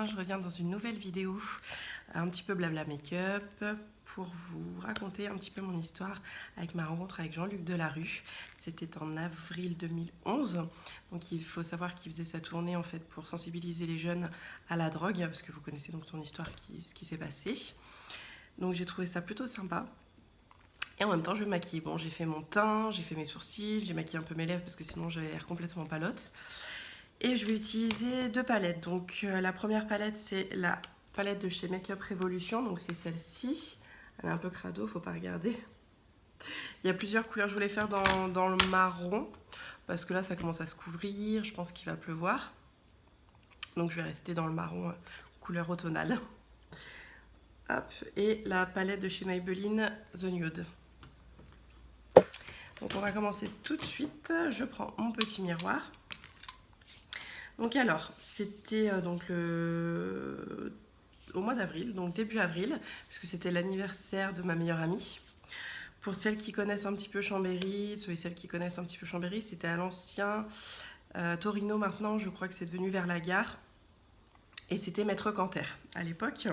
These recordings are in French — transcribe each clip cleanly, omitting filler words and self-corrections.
je reviens dans une nouvelle vidéo, un petit peu blabla make-up, pour vous raconter un petit peu mon histoire avec ma rencontre avec Jean-Luc Delarue. C'était en avril 2011, donc il faut savoir qu'il faisait sa tournée en fait pour sensibiliser les jeunes à la drogue, parce que vous connaissez donc son histoire, ce qui s'est passé. Donc j'ai trouvé ça plutôt sympa. Et en même temps, je me maquille. Bon, j'ai fait mon teint, j'ai fait mes sourcils, j'ai maquillé un peu mes lèvres parce que sinon j'avais l'air complètement palote. Et je vais utiliser deux palettes. Donc la première palette, c'est la palette de chez Makeup Revolution. Donc c'est celle-ci. Elle est un peu crado, faut pas regarder. Il y a plusieurs couleurs. Je voulais faire dans le marron parce que là, ça commence à se couvrir. Je pense qu'il va pleuvoir. Donc je vais rester dans le marron couleur automnale. Hop. Et la palette de chez Maybelline The Nude. Donc on va commencer tout de suite. Je prends mon petit miroir. Donc alors, c'était au mois d'avril, donc début avril, puisque c'était l'anniversaire de ma meilleure amie. Pour celles qui connaissent un petit peu Chambéry, ceux et celles qui connaissent un petit peu Chambéry, c'était à l'ancien Torino maintenant, je crois que c'est devenu vers la gare. Et c'était Maître Canter à l'époque.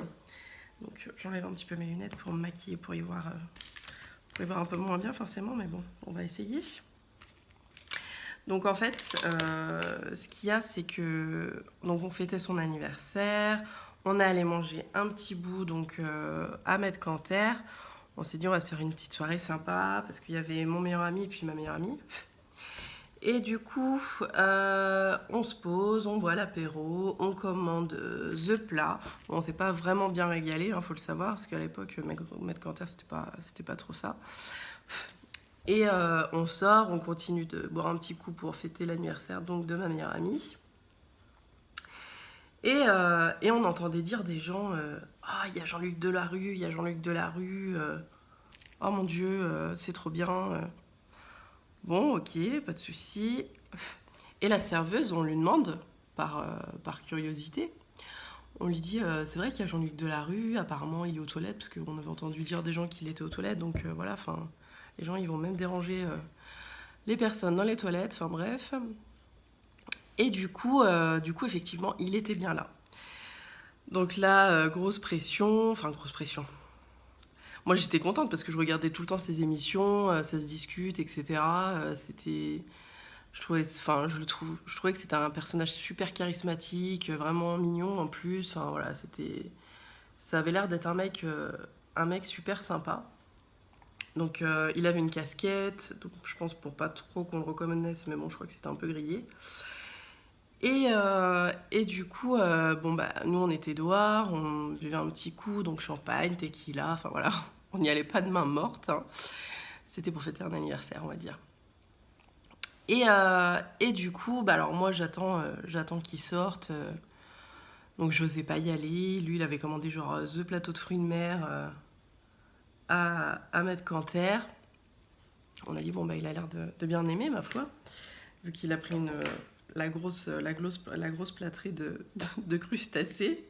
Donc j'enlève un petit peu mes lunettes pour me maquiller, pour y voir un peu moins bien forcément, mais bon, on va essayer. Donc en fait, ce qu'il y a, c'est que donc on fêtait son anniversaire, on est allé manger un petit bout donc à Maître Canter. On s'est dit on va se faire une petite soirée sympa parce qu'il y avait mon meilleur ami et puis ma meilleure amie. Et du coup, on se pose, on boit l'apéro, on commande the plat. Bon, on s'est pas vraiment bien régalé, faut le savoir, parce qu'à l'époque, Maître Canter, c'était pas trop ça. Et on sort, on continue de boire un petit coup pour fêter l'anniversaire donc de ma meilleure amie. Et on entendait dire des gens ah, il y a Jean-Luc Delarue, il y a Jean-Luc Delarue. Oh mon Dieu, c'est trop bien. Bon, ok, pas de souci. Et la serveuse, on lui demande, par curiosité, on lui dit c'est vrai qu'il y a Jean-Luc Delarue, apparemment il est aux toilettes, parce qu'on avait entendu dire des gens qu'il était aux toilettes, donc voilà, enfin. Les gens, ils vont même déranger les personnes dans les toilettes, enfin bref. Et du coup, effectivement, il était bien là. Donc là, grosse pression. Moi, j'étais contente parce que je regardais tout le temps ses émissions, ça se discute, etc. Je trouvais que c'était un personnage super charismatique, vraiment mignon en plus. Enfin voilà, ça avait l'air d'être un mec super sympa. Donc il avait une casquette, donc je pense pour pas trop qu'on le reconnaisse, mais bon, je crois que c'était un peu grillé. Et du coup, nous on était dehors, on buvait un petit coup, donc champagne, tequila, enfin voilà, on n'y allait pas de main morte. C'était pour fêter un anniversaire, on va dire. Et du coup, alors moi j'attends qu'il sorte, donc j'osais pas y aller. Lui, il avait commandé genre the plateau de fruits de mer à Maître Canter. On a dit bon il a l'air de bien aimer ma foi, vu qu'il a pris la grosse plâtrée de crustacés.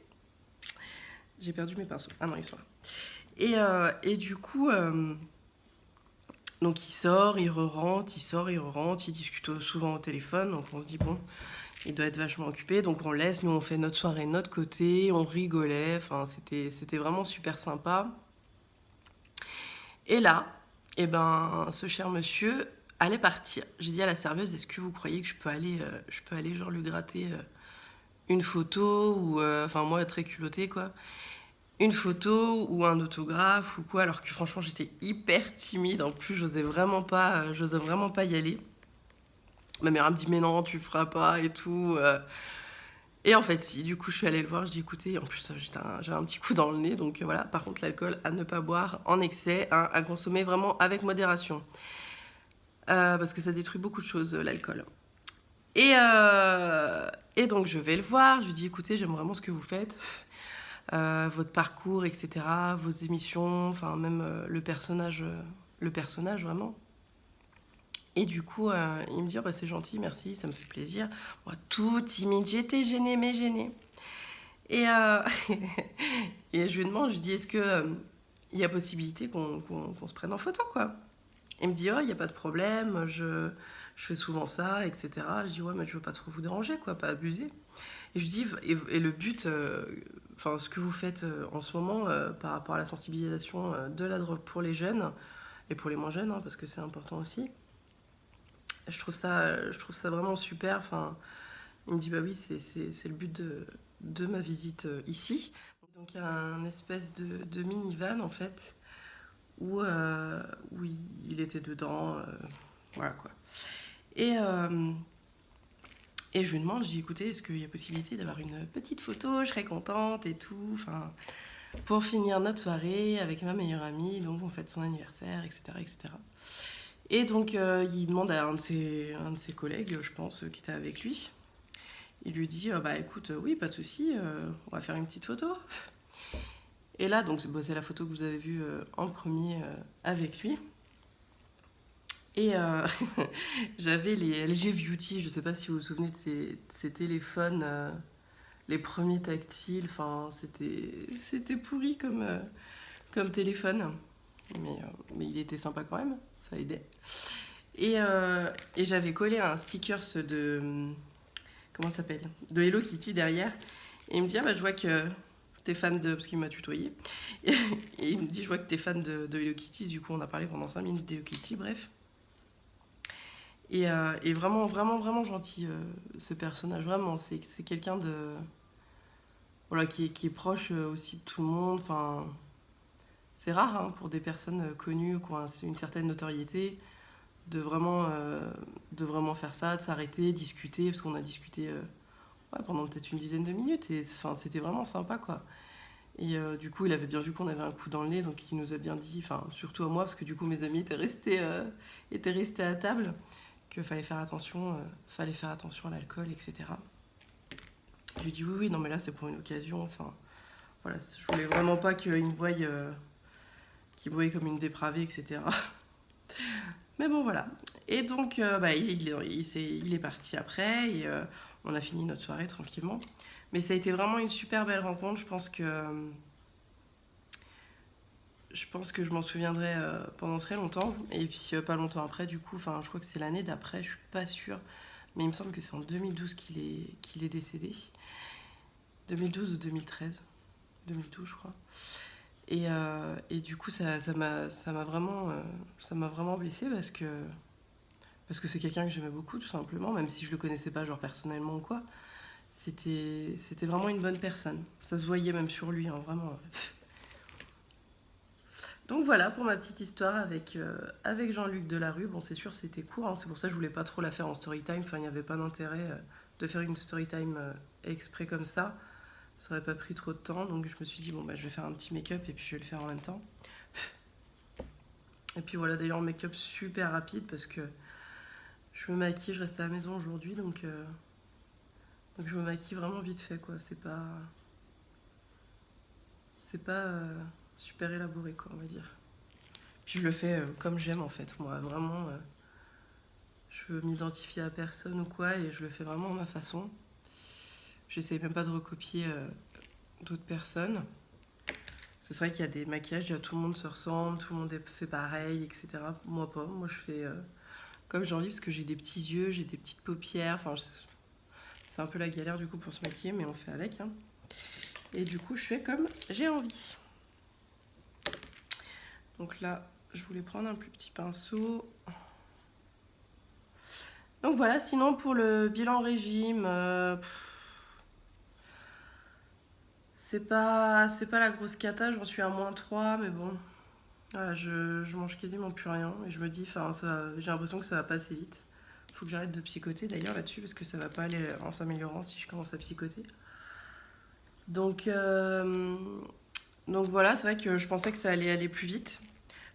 J'ai perdu mes pinceaux. Ah non, ils sont là. Et du coup, donc il sort, il re-rentre, il discute souvent au téléphone, donc on se dit bon, il doit être vachement occupé, donc on laisse, nous on fait notre soirée de notre côté, on rigolait, enfin c'était vraiment super sympa. Et là, ce cher monsieur allait partir. J'ai dit à la serveuse, est-ce que vous croyez que je peux aller genre lui gratter une photo ou moi très culottée quoi, une photo ou un autographe ou quoi, alors que franchement j'étais hyper timide. En plus j'osais vraiment pas y aller. Ma mère me dit mais non tu le feras pas et tout. Et en fait, si, du coup, je suis allée le voir, je dis écoutez, en plus, j'ai un petit coup dans le nez, donc voilà. Par contre, l'alcool, à ne pas boire en excès, à consommer vraiment avec modération. Parce que ça détruit beaucoup de choses, l'alcool. Et donc, je vais le voir, je lui dis écoutez, j'aime vraiment ce que vous faites, votre parcours, etc., vos émissions, enfin, même le personnage vraiment. Et du coup, il me dit oh, c'est gentil, merci, ça me fait plaisir. Moi, tout timide, j'étais gênée, mais gênée. Et, et je lui demande, je lui dis est-ce que il y a possibilité qu'on se prenne en photo, quoi. Il me dit oh, il n'y a pas de problème, je fais souvent ça, etc. Je dis ouais, mais je veux pas trop vous déranger, quoi, pas abuser. Et je lui dis, et le but, enfin, ce que vous faites en ce moment par rapport à la sensibilisation de la drogue pour les jeunes, et pour les moins jeunes, hein, parce que c'est important aussi, je trouve ça vraiment super. Enfin, il me dit, bah oui, c'est le but de ma visite ici. Donc il y a un espèce de minivan, en fait, où il était dedans, voilà quoi. Et, euh, et je lui demande, j'ai écouté, est-ce qu'il y a possibilité d'avoir une petite photo, je serais contente et tout, enfin, pour finir notre soirée avec ma meilleure amie, donc on fête son anniversaire, etc. etc. Et donc il demande à un de ses collègues, je pense, qui était avec lui, il lui dit, bah écoute, oui, pas de souci, on va faire une petite photo. Et là, donc bon, c'est la photo que vous avez vue en premier avec lui. Et j'avais les LG Beauty, je sais pas si vous vous souvenez de ces téléphones, les premiers tactiles, enfin c'était pourri comme téléphone, mais il était sympa quand même, ça aidait. Et j'avais collé un stickers comment ça s'appelle, de Hello Kitty derrière, et il me dit, ah bah je vois que t'es fan de, parce qu'il m'a tutoyé, et il me dit, je vois que t'es fan de Hello Kitty, du coup on a parlé pendant 5 minutes d'Hello Kitty, bref. Et vraiment, vraiment, vraiment gentil, ce personnage. Vraiment, c'est quelqu'un de. Voilà, qui est proche aussi de tout le monde. Enfin, c'est rare hein, pour des personnes connues qui ont une certaine notoriété de vraiment faire ça, de s'arrêter, discuter. Parce qu'on a discuté ouais, pendant peut-être une dizaine de minutes. Et enfin, c'était vraiment sympa, quoi. Et du coup, il avait bien vu qu'on avait un coup dans le nez. Donc, il nous a bien dit, enfin, surtout à moi, parce que du coup, mes amis étaient restés à table, qu'il fallait faire attention à l'alcool, etc. Je lui dis oui, oui, non mais là c'est pour une occasion, enfin voilà, je voulais vraiment pas qu'il qu'il me voie comme une dépravée, etc. Mais bon voilà. Et donc bah, il est parti après et on a fini notre soirée tranquillement. Mais ça a été vraiment une super belle rencontre, je pense que je m'en souviendrai pendant très longtemps. Et puis pas longtemps après, du coup, enfin je crois que c'est l'année d'après, je suis pas sûre. Mais il me semble que c'est en 2012 qu'il est décédé. 2012 ou 2013. 2012, je crois. Et du coup, ça m'a vraiment blessée parce que c'est quelqu'un que j'aimais beaucoup, tout simplement, même si je le connaissais pas, genre personnellement ou quoi. C'était vraiment une bonne personne. Ça se voyait même sur lui, hein, vraiment. Donc voilà pour ma petite histoire avec Jean-Luc Delarue. Bon, c'est sûr, c'était court, hein, c'est pour ça que je voulais pas trop la faire en story time. Enfin, il n'y avait pas d'intérêt de faire une story time exprès comme ça. Ça aurait pas pris trop de temps, donc je me suis dit, bon, bah, je vais faire un petit make-up et puis je vais le faire en même temps. Et puis voilà, d'ailleurs, make-up super rapide parce que je me maquille, je reste à la maison aujourd'hui, donc je me maquille vraiment vite fait, quoi. C'est pas super élaboré, quoi, on va dire. Puis je le fais comme j'aime, en fait. Moi, vraiment, je veux m'identifier à personne ou quoi, et je le fais vraiment à ma façon. J'essaye même pas de recopier d'autres personnes. C'est vrai qu'il y a des maquillages, tout le monde se ressemble, tout le monde fait pareil, etc. Moi pas, moi je fais comme j'ai envie parce que j'ai des petits yeux, j'ai des petites paupières, enfin c'est un peu la galère du coup pour se maquiller, mais on fait avec. Hein. Et du coup je fais comme j'ai envie. Donc là, je voulais prendre un plus petit pinceau. Donc voilà, sinon pour le bilan régime, c'est pas la grosse cata, j'en suis à -3, mais bon, voilà, je mange quasiment plus rien et je me dis, enfin, j'ai l'impression que ça va pas assez vite. Faut que j'arrête de psychoter d'ailleurs là-dessus parce que ça va pas aller en s'améliorant si je commence à psychoter. Donc, euh, donc voilà, c'est vrai que je pensais que ça allait aller plus vite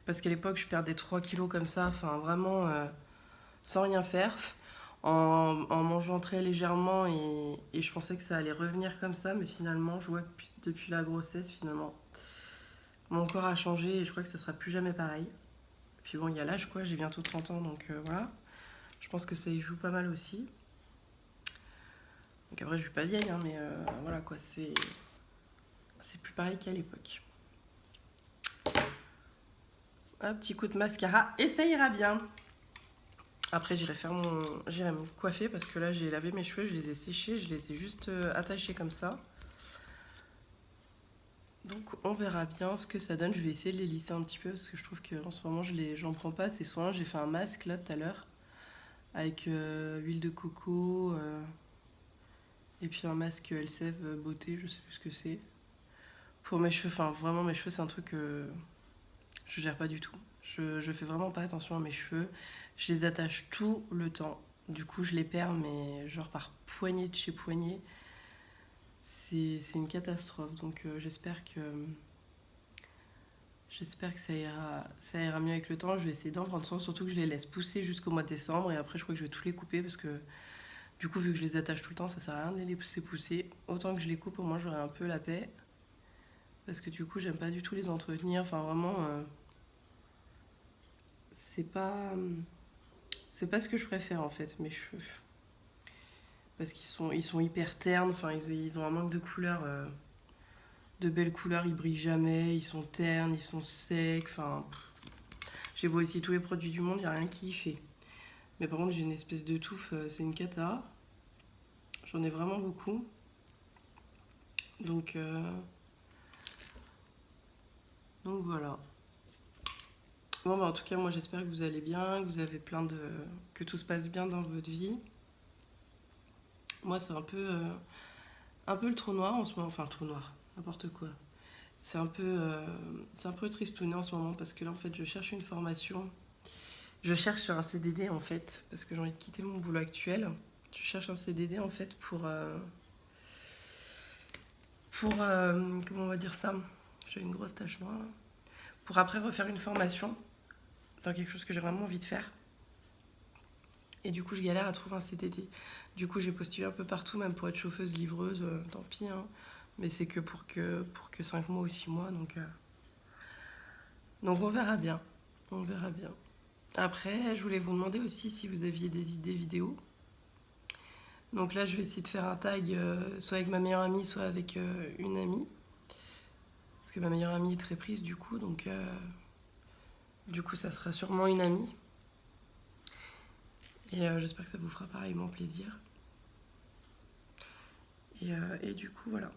parce qu'à l'époque je perdais 3 kilos comme ça, enfin vraiment sans rien faire, en mangeant très légèrement et je pensais que ça allait revenir comme ça, mais finalement je vois que depuis la grossesse finalement mon corps a changé et je crois que ça sera plus jamais pareil. Puis bon, il y a l'âge quoi, j'ai bientôt 30 ans donc voilà. Je pense que ça y joue pas mal aussi. Donc après, je suis pas vieille, hein, mais voilà quoi, c'est plus pareil qu'à l'époque. Un petit coup de mascara et ça ira bien. Après j'irai me coiffer parce que là j'ai lavé mes cheveux, je les ai séchés, je les ai juste attachés comme ça. Donc on verra bien ce que ça donne. Je vais essayer de les lisser un petit peu parce que je trouve qu'en ce moment j'en prends pas assez soin. J'ai fait un masque là tout à l'heure avec huile de coco et puis un masque Elseve beauté, je sais plus ce que c'est. Pour mes cheveux, enfin vraiment mes cheveux c'est un truc que je gère pas du tout. Je fais vraiment pas attention à mes cheveux. Je les attache tout le temps. Du coup je les perds mais genre par poignée de chez poignée. C'est une catastrophe. Donc j'espère que ça ira mieux avec le temps. Je vais essayer d'en prendre soin, surtout que je les laisse pousser jusqu'au mois de décembre. Et après, je crois que je vais tous les couper parce que du coup, vu que je les attache tout le temps, ça sert à rien de les laisser pousser. Autant que je les coupe, au moins j'aurai un peu la paix. Parce que du coup, j'aime pas du tout les entretenir. Enfin, vraiment, c'est pas, c'est pas ce que je préfère en fait, mes cheveux. Parce ils sont hyper ternes. Enfin, ils ont un manque de couleur. De belles couleurs, ils brillent jamais. Ils sont ternes, ils sont secs. Enfin, j'ai beau essayer tous les produits du monde, il n'y a rien qui y fait. Mais par contre, j'ai une espèce de touffe, c'est une cata. J'en ai vraiment beaucoup. Donc, donc voilà. Bon, bah, en tout cas, moi j'espère que vous allez bien, que vous avez que tout se passe bien dans votre vie. Moi, c'est un peu le trou noir en ce moment. Enfin, le trou noir, n'importe quoi. C'est un peu tristouné en ce moment parce que là, en fait, je cherche une formation. Je cherche sur un CDD en fait, parce que j'ai envie de quitter mon boulot actuel. Je cherche un CDD en fait comment on va dire ça? J'ai une grosse tache noire là. Pour après refaire une formation dans quelque chose que j'ai vraiment envie de faire. Et du coup, je galère à trouver un CDD. Du coup, j'ai postulé un peu partout, même pour être chauffeuse, livreuse, tant pis. Hein. Mais c'est que pour que 5 mois ou 6 mois, donc on verra bien. On verra bien. Après, je voulais vous demander aussi si vous aviez des idées vidéos. Donc là, je vais essayer de faire un tag soit avec ma meilleure amie, soit avec une amie. Parce que ma meilleure amie est très prise du coup, donc du coup, ça sera sûrement une amie. Et j'espère que ça vous fera pareillement plaisir. Et du coup, voilà.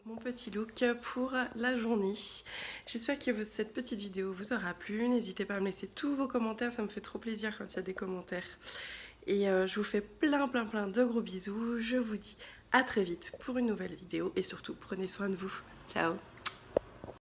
Mon petit look pour la journée. J'espère que cette petite vidéo vous aura plu. N'hésitez pas à me laisser tous vos commentaires, ça me fait trop plaisir quand il y a des commentaires. Et je vous fais plein de gros bisous. Je vous dis à très vite pour une nouvelle vidéo et surtout prenez soin de vous. Ciao!